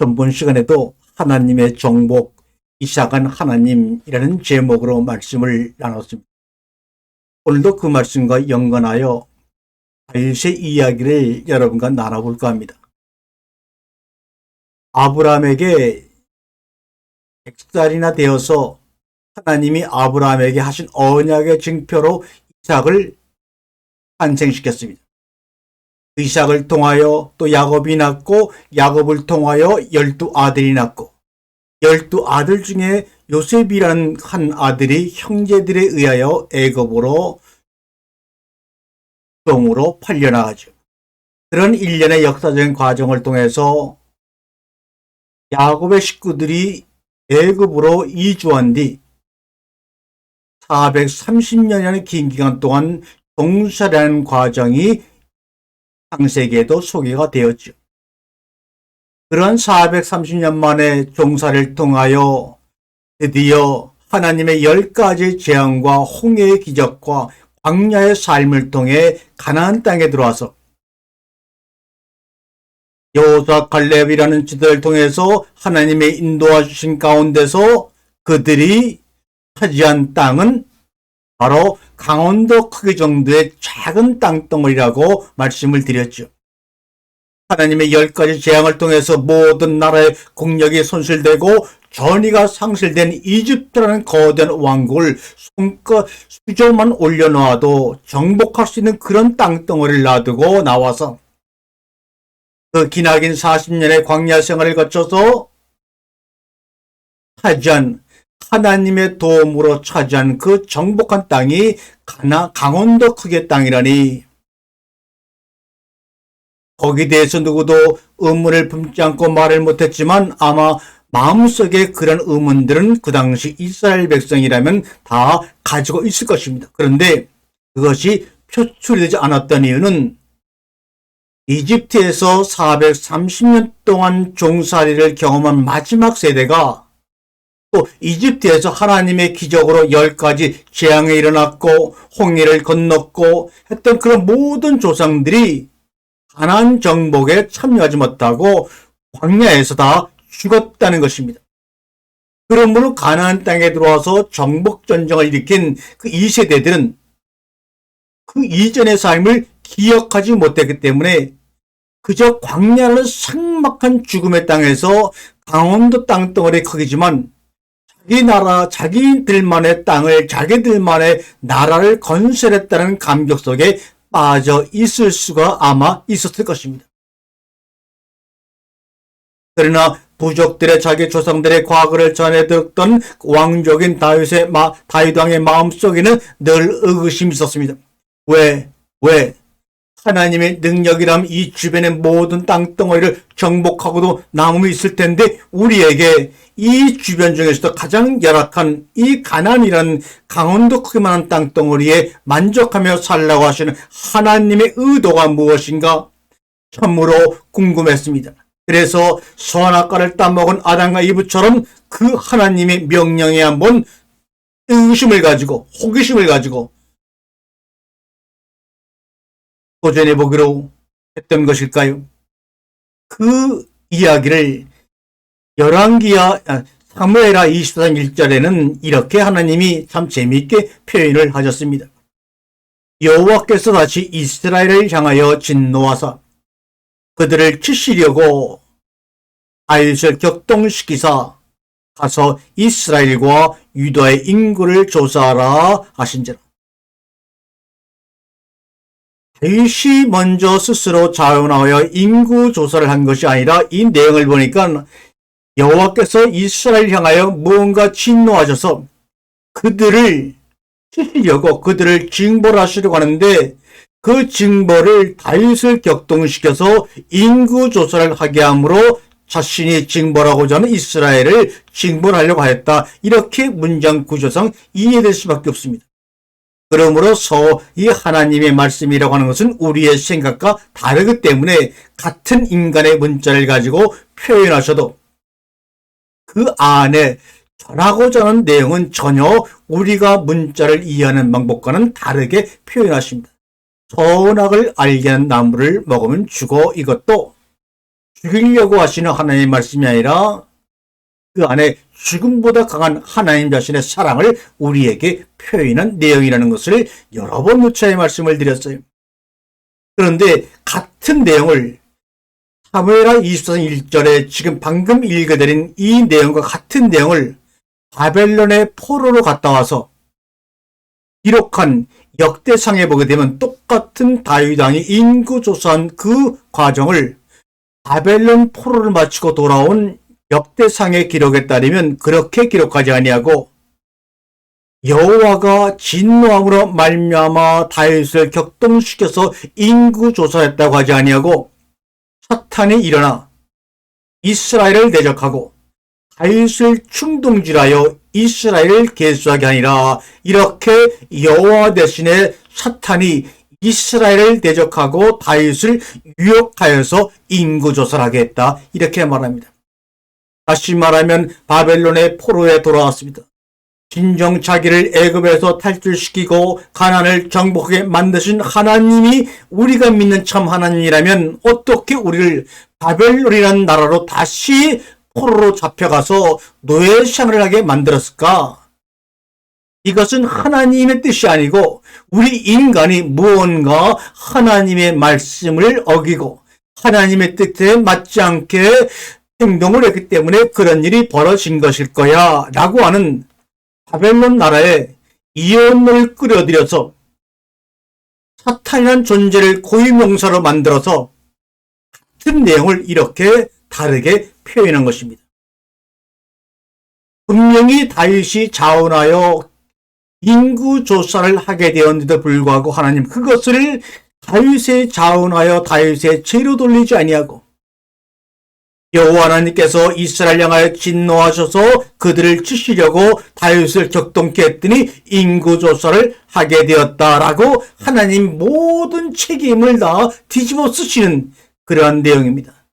전번 시간에도 하나님의 정복, 이삭은 하나님이라는 제목으로 말씀을 나눴습니다. 오늘도 그 말씀과 연관하여 다윗의 이야기를 여러분과 나눠볼까 합니다. 아브라함에게 100살이나 되어서 하나님이 아브라함에게 하신 언약의 증표로 이삭을 탄생시켰습니다. 이삭을 통하여 또 야곱이 낳고 야곱을 통하여 12아들이 낳고 12아들 중에 요셉이라는 한 아들이 형제들에 의하여 애굽으로 종으로 팔려나가죠. 그런 일련의 역사적인 과정을 통해서 야곱의 식구들이 애굽으로 이주한 뒤 430년이라는 긴 기간 동안 종살이라는 과정이 창세기에도 소개가 되었죠. 그런 430년 만에 종살이를 통하여 드디어 하나님의 10가지 재앙과 홍해의 기적과 광야의 삶을 통해 가나안 땅에 들어와서 여호수아 갈렙이라는 지도를 통해서 하나님의 인도하 주신 가운데서 그들이 차지한 땅은 바로 강원도 크기 정도의 작은 땅덩어리라고 말씀을 드렸죠. 하나님의 10가지 재앙을 통해서 모든 나라의 국력이 손실되고 전위가 상실된 이집트라는 거대한 왕국을 손끝 수저만 올려놓아도 정복할 수 있는 그런 땅덩어리를 놔두고 나와서 그 기나긴 40년의 광야 생활을 거쳐서 차지한 하나님의 도움으로 차지한 그 정복한 땅이 강원도 크기의 땅이라니 거기에 대해서 누구도 의문을 품지 않고 말을 못했지만 아마 마음속에 그런 의문들은 그 당시 이스라엘 백성이라면 다 가지고 있을 것입니다. 그런데 그것이 표출이 되지 않았던 이유는 이집트에서 430년 동안 종살이를 경험한 마지막 세대가 또 이집트에서 하나님의 기적으로 10가지 재앙이 일어났고 홍해를 건넜고 했던 그런 모든 조상들이 가나안 정복에 참여하지 못하고 광야에서 다 죽었다는 것입니다. 그러므로 가나안 땅에 들어와서 정복 전쟁을 일으킨 그 2세대들은 그 이전의 삶을 기억하지 못했기 때문에 그저 광야라는 삭막한 죽음의 땅에서 강원도 땅덩어리 크기지만 자기 나라, 자기들만의 땅을, 자기들만의 나라를 건설했다는 감격 속에 빠져 있을 수가 아마 있었을 것입니다. 그러나 부족들의 자기 조상들의 과거를 전해 들었던 왕족인 다윗 왕의 마음속에는 늘 의구심이 있었습니다. 왜? 하나님의 능력이라면 이 주변의 모든 땅덩어리를 정복하고도 남음이 있을 텐데 우리에게 이 주변 중에서도 가장 열악한 이 가나안이라는 강원도 크기만한 땅덩어리에 만족하며 살라고 하시는 하나님의 의도가 무엇인가 참으로 궁금했습니다. 그래서 선악과를 따먹은 아담과 이브처럼 그 하나님의 명령에 한번 의심을 가지고 호기심을 가지고 도전해 보기로 했던 것일까요? 그 이야기를 열왕기야 사무엘하 24장 1절에는 이렇게 하나님이 참 재미있게 표현을 하셨습니다. 여호와께서 다시 이스라엘을 향하여 진노하사 그들을 치시려고 다윗을 격동시키사 가서 이스라엘과 유다의 인구를 조사하라 하신지라. 다윗이 먼저 스스로 자원하여 인구 조사를 한 것이 아니라 이 내용을 보니까 여호와께서 이스라엘을 향하여 무언가 진노하셔서 그들을 치시려고 그들을 징벌하시려고 하는데 그 징벌을 다윗을 격동시켜서 인구 조사를 하게 함으로 자신이 징벌하고자 하는 이스라엘을 징벌하려고 하였다. 이렇게 문장 구조상 이해될 수밖에 없습니다. 그러므로서 이 하나님의 말씀이라고 하는 것은 우리의 생각과 다르기 때문에 같은 인간의 문자를 가지고 표현하셔도 그 안에 전하고자 하는 내용은 전혀 우리가 문자를 이해하는 방법과는 다르게 표현하십니다. 선악을 알게 하는 나무를 먹으면 죽어 이것도 죽이려고 하시는 하나님의 말씀이 아니라 그 안에 죽음보다 강한 하나님 자신의 사랑을 우리에게 표현한 내용이라는 것을 여러 번 누차에 말씀을 드렸어요. 그런데 같은 내용을 사무엘하 24장 1절에 지금 방금 읽어드린 이 내용과 같은 내용을 바벨론의 포로로 갔다 와서 기록한 역대상에 보게 되면 똑같은 다윗 왕이 인구조사한 그 과정을 바벨론 포로를 마치고 돌아온 역대상의 기록에 따르면 그렇게 기록하지 아니하고 여호와가 진노함으로 말미암아 다윗을 격동시켜서 인구조사했다고 하지 아니하고 사탄이 일어나 이스라엘을 대적하고 다윗을 충동질하여 이스라엘을 계수하게 하니라. 이렇게 여호와 대신에 사탄이 이스라엘을 대적하고 다윗을 유혹하여서 인구조사를 하게 했다. 이렇게 말합니다. 다시 말하면 바벨론의 포로에 돌아왔습니다. 진정 자기를 애굽에서 탈출시키고 가나안을 정복하게 만드신 하나님이 우리가 믿는 참 하나님이라면 어떻게 우리를 바벨론이라는 나라로 다시 포로로 잡혀가서 노예 생활을 하게 만들었을까? 이것은 하나님의 뜻이 아니고 우리 인간이 무언가 하나님의 말씀을 어기고 하나님의 뜻에 맞지 않게 행동을 했기 때문에 그런 일이 벌어진 것일 거야 라고 하는 바벨론 나라에 이혼을 끌어들여서 사탄이라는 존재를 고유명사로 만들어서 같은 내용을 이렇게 다르게 표현한 것입니다. 분명히 다윗이 자원하여 인구조사를 하게 되었는데도 불구하고 하나님 그것을 다윗의 자원하여 다윗의 죄로 돌리지 아니하고 여호와 하나님께서 이스라엘 향하여 진노하셔서 그들을 치시려고 다윗을 격동케 했더니 인구조사를 하게 되었다라고 하나님 모든 책임을 다 뒤집어 쓰시는 그러한 내용입니다.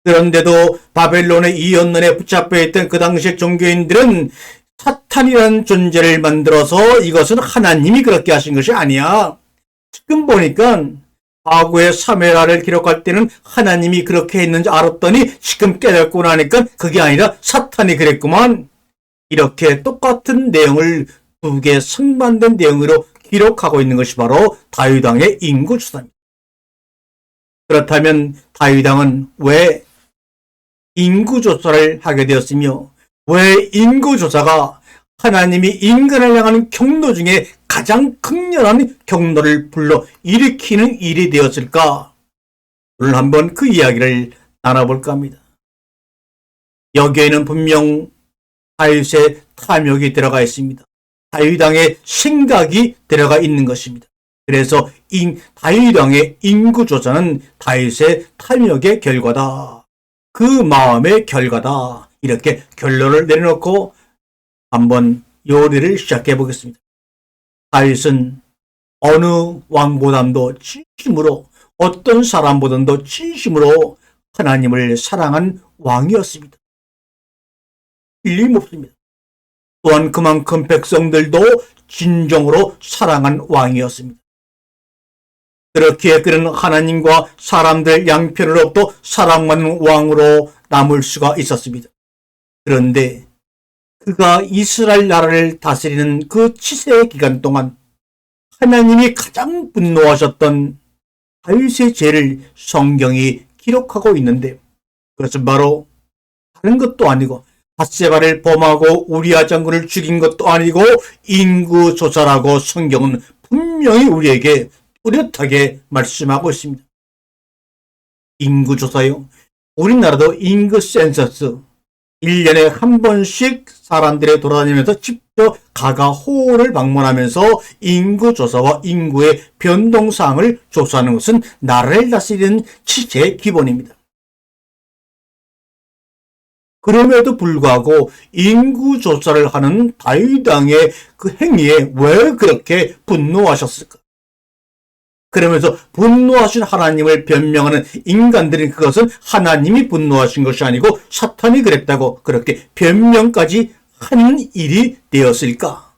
그런데도 바벨론의 이언론에 붙잡혀 있던 그 당시의 종교인들은 사탄이라는 존재를 만들어서 이것은 하나님이 그렇게 하신 것이 아니야. 지금 보니까 과거의 사무엘하를 기록할 때는 하나님이 그렇게 했는지 알았더니 지금 깨닫고 나니까 그게 아니라 사탄이 그랬구만. 이렇게 똑같은 내용을 두 개 상반된 내용으로 기록하고 있는 것이 바로 다윗 왕의 인구조사입니다. 그렇다면 다윗 왕은 왜 인구조사를 하게 되었으며 왜 인구조사가 하나님이 인간을 향하는 경로 중에 가장 극렬한 경로를 불러 일으키는 일이 되었을까? 오늘 한번 그 이야기를 나눠볼까 합니다. 여기에는 분명 다윗의 탐욕이 들어가 있습니다. 다윗 왕의 생각이 들어가 있는 것입니다. 그래서 다윗 왕의 인구조사는 다윗의 탐욕의 결과다. 그 마음의 결과다. 이렇게 결론을 내려놓고 한번 요리를 시작해 보겠습니다. 다윗은 어느 왕보다도 진심으로 어떤 사람보다도 진심으로 하나님을 사랑한 왕이었습니다. 틀림없습니다. 또한 그만큼 백성들도 진정으로 사랑한 왕이었습니다. 그렇기에 그는 하나님과 사람들 양편으로부터 사랑받는 왕으로 남을 수가 있었습니다. 그런데 그가 이스라엘 나라를 다스리는 그 치세의 기간 동안 하나님이 가장 분노하셨던 다윗의 죄를 성경이 기록하고 있는데 그것은 바로 다른 것도 아니고 밧세바를 범하고 우리아 장군을 죽인 것도 아니고 인구조사라고 성경은 분명히 우리에게 뚜렷하게 말씀하고 있습니다. 인구조사요. 우리나라도 인구 센서스 1년에 한 번씩 사람들이 돌아다니면서 직접 가가호를 방문하면서 인구조사와 인구의 변동사항을 조사하는 것은 나라를 다스리는 취지의 기본입니다. 그럼에도 불구하고 인구조사를 하는 다윗 왕의 그 행위에 왜 그렇게 분노하셨을까? 그러면서 분노하신 하나님을 변명하는 인간들은 그것은 하나님이 분노하신 것이 아니고 사탄이 그랬다고 그렇게 변명까지 하는 일이 되었을까?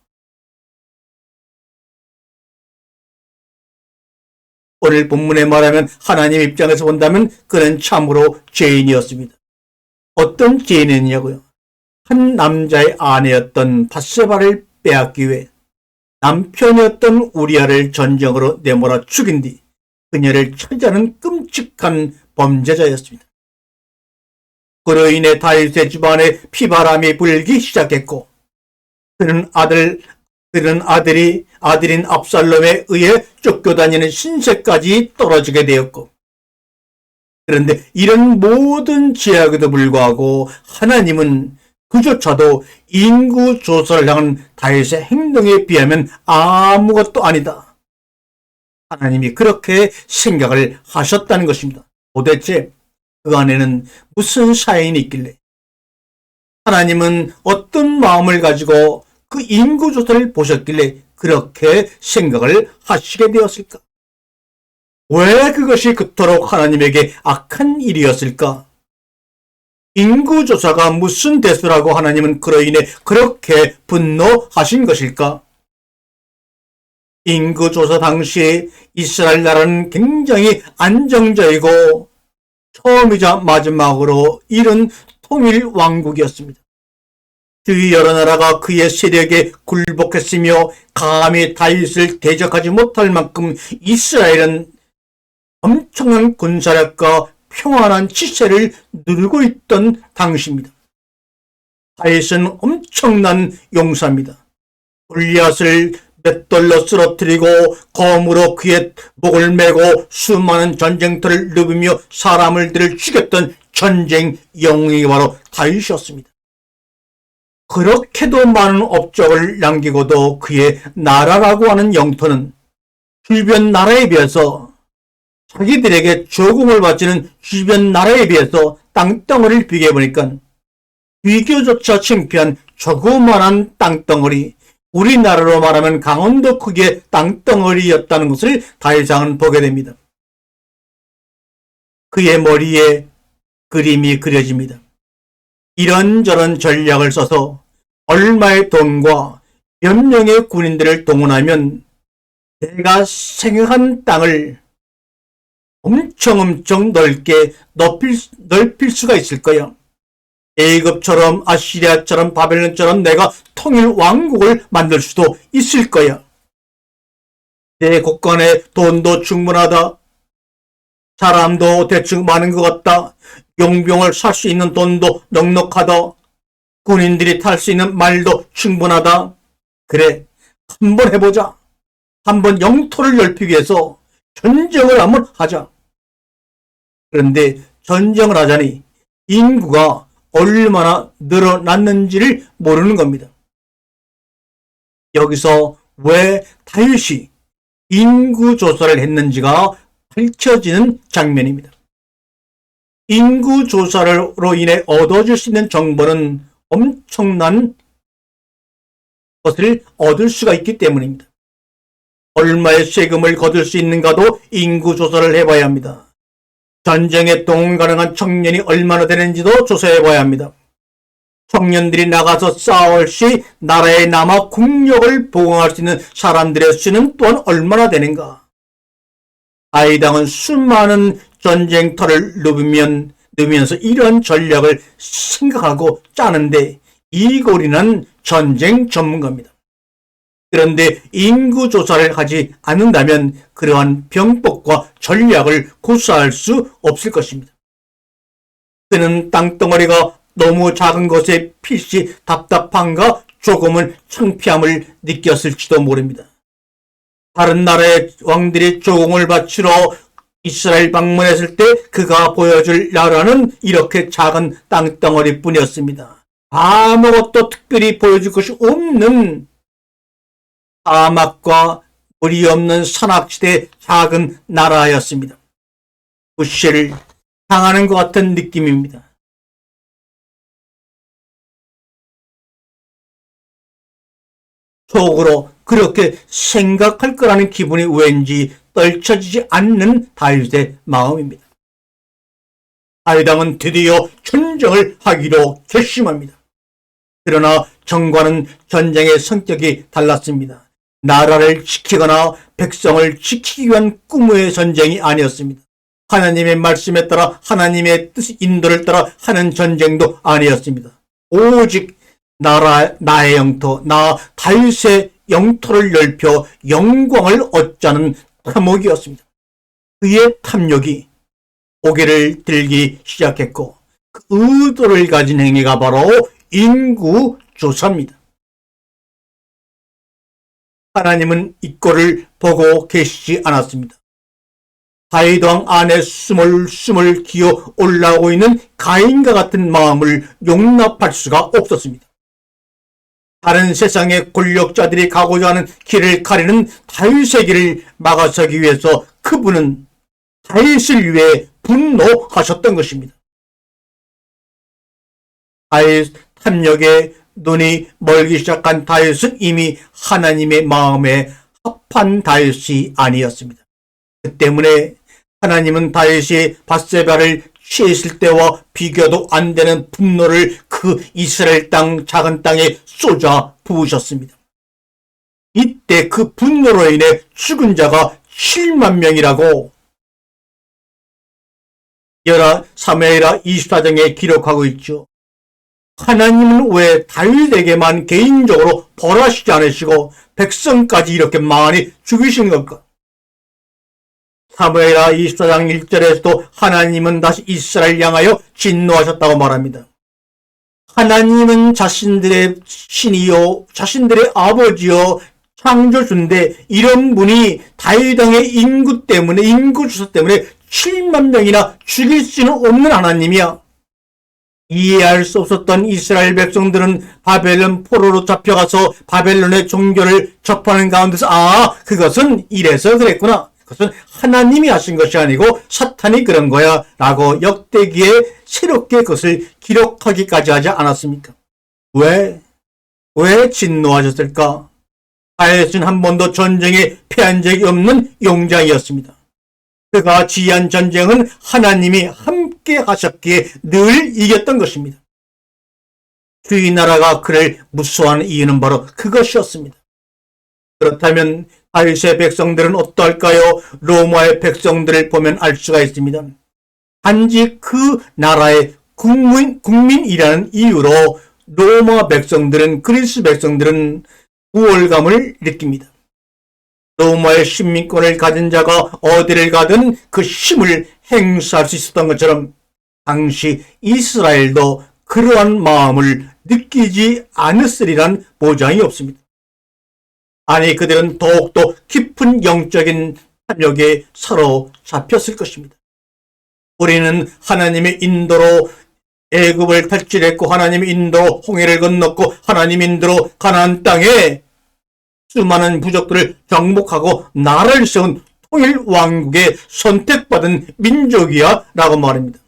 오늘 본문에 말하면 하나님 입장에서 본다면 그는 참으로 죄인이었습니다. 어떤 죄인이냐고요? 한 남자의 아내였던 밧세바를 빼앗기 위해 남편이었던 우리아를 전쟁으로 내몰아 죽인 뒤 그녀를 차지하는 끔찍한 범죄자였습니다. 그로 인해 다윗의 집안에 피바람이 불기 시작했고 그는 아들인 압살롬에 의해 쫓겨다니는 신세까지 떨어지게 되었고, 그런데 이런 모든 죄악에도 불구하고 하나님은 그조차도 인구 조사를 향한 다윗의 행동에 비하면 아무것도 아니다. 하나님이 그렇게 생각을 하셨다는 것입니다. 도대체 그 안에는 무슨 사연이 있길래 하나님은 어떤 마음을 가지고 그 인구 조사를 보셨길래 그렇게 생각을 하시게 되었을까? 왜 그것이 그토록 하나님에게 악한 일이었을까? 인구조사가 무슨 대수라고 하나님은 그로 인해 그렇게 분노하신 것일까? 인구조사 당시 이스라엘 나라는 굉장히 안정적이고 처음이자 마지막으로 이룬 통일 왕국이었습니다. 주위 여러 나라가 그의 세력에 굴복했으며 감히 다윗을 대적하지 못할 만큼 이스라엘은 엄청난 군사력과 평안한 치세를 누리고 있던 당시입니다. 다윗은 엄청난 용사입니다. 골리앗을 맷돌로 쓰러뜨리고 검으로 그의 목을 메고 수많은 전쟁터를 누비며 사람들을 죽였던 전쟁 영웅이 바로 다윗이었습니다. 그렇게도 많은 업적을 남기고도 그의 나라라고 하는 영토는 주변 나라에 비해서 자기들에게 조공을 바치는 주변 나라에 비해서 땅덩어리를 비교해보니까 비교조차 창피한 조그만한 땅덩어리, 우리나라로 말하면 강원도 크기의 땅덩어리였다는 것을 다윗왕은 보게 됩니다. 그의 머리에 그림이 그려집니다. 이런저런 전략을 써서 얼마의 돈과 몇 명의 군인들을 동원하면 내가 생각한 땅을 엄청 넓게 넓힐 수가 있을 거야. 애굽처럼 아시리아처럼 바벨론처럼 내가 통일 왕국을 만들 수도 있을 거야. 내 곳간에 돈도 충분하다. 사람도 대충 많은 것 같다. 용병을 살 수 있는 돈도 넉넉하다. 군인들이 탈 수 있는 말도 충분하다. 그래, 한번 해보자. 한번 영토를 넓히기 위해서 전쟁을 한번 하자. 그런데 전쟁을 하자니 인구가 얼마나 늘어났는지를 모르는 겁니다. 여기서 왜 다윗이 인구 조사를 했는지가 밝혀지는 장면입니다. 인구 조사로 인해 얻어질 수 있는 정보는 엄청난 것을 얻을 수가 있기 때문입니다. 얼마의 세금을 거둘 수 있는가도 인구 조사를 해봐야 합니다. 전쟁에 동원 가능한 청년이 얼마나 되는지도 조사해봐야 합니다. 청년들이 나가서 싸울 시 나라에 남아 국력을 보강할 수 있는 사람들의 수는 또한 얼마나 되는가. 다윗왕은 수많은 전쟁터를 누비면서 이런 전략을 생각하고 짜는데 이골이는 전쟁 전문가입니다. 그런데 인구조사를 하지 않는다면 그러한 병법과 전략을 구사할 수 없을 것입니다. 그는 땅덩어리가 너무 작은 것에 필시 답답함과 조금은 창피함을 느꼈을지도 모릅니다. 다른 나라의 왕들이 조공을 바치러 이스라엘 방문했을 때 그가 보여줄 나라는 이렇게 작은 땅덩어리 뿐이었습니다. 아무것도 특별히 보여줄 것이 없는 사막과 물이 없는 산악지대의 작은 나라였습니다. 무시를 당하는 것 같은 느낌입니다. 속으로 그렇게 생각할 거라는 기분이 왠지 떨쳐지지 않는 다윗의 마음입니다. 다윗왕은 드디어 전쟁을 하기로 결심합니다. 그러나 정과는 전쟁의 성격이 달랐습니다. 나라를 지키거나 백성을 지키기 위한 꿈의 전쟁이 아니었습니다. 하나님의 말씀에 따라 하나님의 뜻 인도를 따라 하는 전쟁도 아니었습니다. 오직 나의 영토, 나 다윗의 영토를 넓혀 영광을 얻자는 탐욕이었습니다. 그의 탐욕이 고개를 들기 시작했고 그 의도를 가진 행위가 바로 인구조사입니다. 하나님은 이 꼴을 보고 계시지 않았습니다. 다윗 왕 안에 스물스물 기어 올라오고 있는 가인과 같은 마음을 용납할 수가 없었습니다. 다른 세상의 권력자들이 가고자 하는 길을 가리는 다윗의 길을 막아서기 위해서 그분은 다윗을 위해 분노하셨던 것입니다. 다윗 탐욕에 눈이 멀기 시작한 다윗은 이미 하나님의 마음에 합한 다윗이 아니었습니다. 그 때문에 하나님은 다윗이 밧세바를 취했을 때와 비교도 안 되는 분노를 그 이스라엘 땅 작은 땅에 쏟아 부으셨습니다. 이때 그 분노로 인해 죽은 자가 7만 명이라고 사무엘하 24장에 기록하고 있죠. 하나님은 왜 다윗에게만 개인적으로 벌하시지 않으시고 백성까지 이렇게 많이 죽이신 걸까? 사무엘하 24장 1절에서도 하나님은 다시 이스라엘 향하여 진노하셨다고 말합니다. 하나님은 자신들의 신이요 자신들의 아버지요 창조주인데 이런 분이 다윗 왕의 인구조사 때문에 7만 명이나 죽일 수는 없는 하나님이야. 이해할 수 없었던 이스라엘 백성들은 바벨론 포로로 잡혀가서 바벨론의 종교를 접하는 가운데서 그것은 이래서 그랬구나. 그것은 하나님이 하신 것이 아니고 사탄이 그런 거야 라고 역대기에 새롭게 그것을 기록하기까지 하지 않았습니까? 왜 진노하셨을까? 다윗은 한 번도 전쟁에 패한 적이 없는 용장이었습니다. 그가 지휘한 전쟁은 하나님이 함께 하셨기에 늘 이겼던 것입니다. 주의 나라가 그를 무수하는 이유는 바로 그것이었습니다. 그렇다면 다윗의 백성들은 어떨까요? 로마의 백성들을 보면 알 수가 있습니다. 단지 그 나라의 국민이라는 이유로 로마 백성들은 그리스 백성들은 우월감을 느낍니다. 로마의 식민권을 가진 자가 어디를 가든 그 힘을 행사할 수 있었던 것처럼 당시 이스라엘도 그러한 마음을 느끼지 않았으리란 보장이 없습니다. 아니 그들은 더욱더 깊은 영적인 탐욕에 사로잡혔을 것입니다. 우리는 하나님의 인도로 애굽을 탈출했고 하나님의 인도로 홍해를 건넜고 하나님의 인도로 가나안 땅에 수많은 부족들을 정복하고 나라를 세운 통일 왕국에 선택받은 민족이야 라고 말합니다.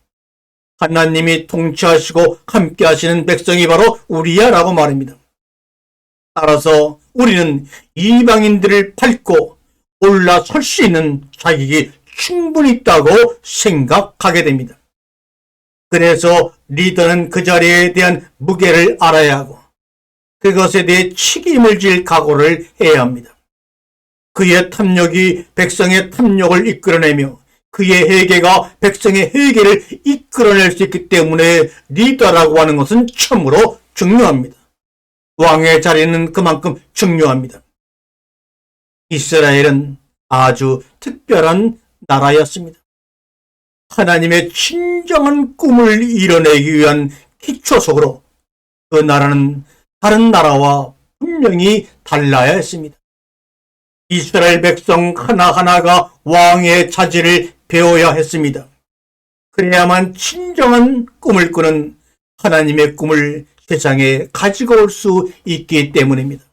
하나님이 통치하시고 함께 하시는 백성이 바로 우리야 라고 말합니다. 따라서 우리는 이방인들을 밟고 올라설 수 있는 자격이 충분히 있다고 생각하게 됩니다. 그래서 리더는 그 자리에 대한 무게를 알아야 하고 그것에 대해 책임을 질 각오를 해야 합니다. 그의 탐욕이 백성의 탐욕을 이끌어내며 그의 회개가 백성의 회개를 이끌어낼 수 있기 때문에 리더라고 하는 것은 참으로 중요합니다. 왕의 자리는 그만큼 중요합니다. 이스라엘은 아주 특별한 나라였습니다. 하나님의 진정한 꿈을 이뤄내기 위한 기초석으로 그 나라는 다른 나라와 분명히 달라야 했습니다. 이스라엘 백성 하나하나가 왕의 자질을 배워야 했습니다. 그래야만 진정한 꿈을 꾸는 하나님의 꿈을 세상에 가지고 올 수 있기 때문입니다.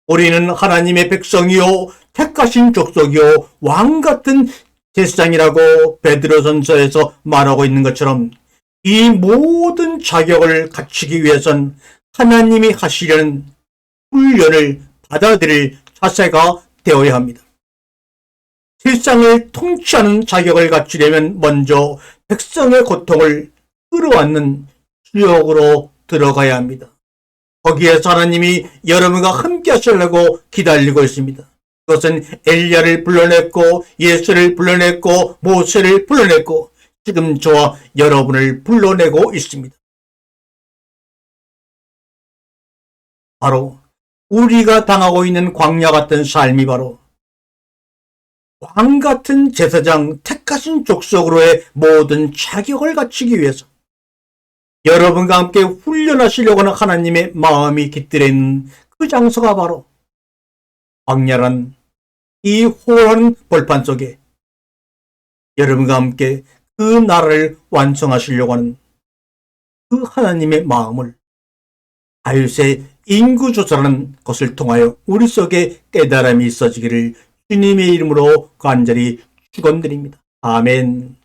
우리는 하나님의 백성이요 택하신 족속이요 왕 같은 제사장이라고 베드로전서에서 말하고 있는 것처럼 이 모든 자격을 갖추기 위해선 하나님이 하시려는 훈련을 받아들일 자세가 되어야 합니다. 세상을 통치하는 자격을 갖추려면 먼저 백성의 고통을 끌어안는 지역으로 들어가야 합니다. 거기에서 하나님이 여러분과 함께 하시려고 기다리고 있습니다. 그것은 엘리야를 불러냈고 예수를 불러냈고 모세를 불러냈고 지금 저와 여러분을 불러내고 있습니다. 바로 우리가 당하고 있는 광야 같은 삶이 바로 왕 같은 제사장 택하신 족속으로의 모든 자격을 갖추기 위해서 여러분과 함께 훈련하시려고 하는 하나님의 마음이 깃들어 있는 그 장소가 바로 광야란 이 호라는 벌판 속에 여러분과 함께 그 나라를 완성하시려고 하는 그 하나님의 마음을 다윗의 인구조사라는 것을 통하여 우리 속에 깨달음이 있어지기를 주님의 이름으로 간절히 축원드립니다. 아멘.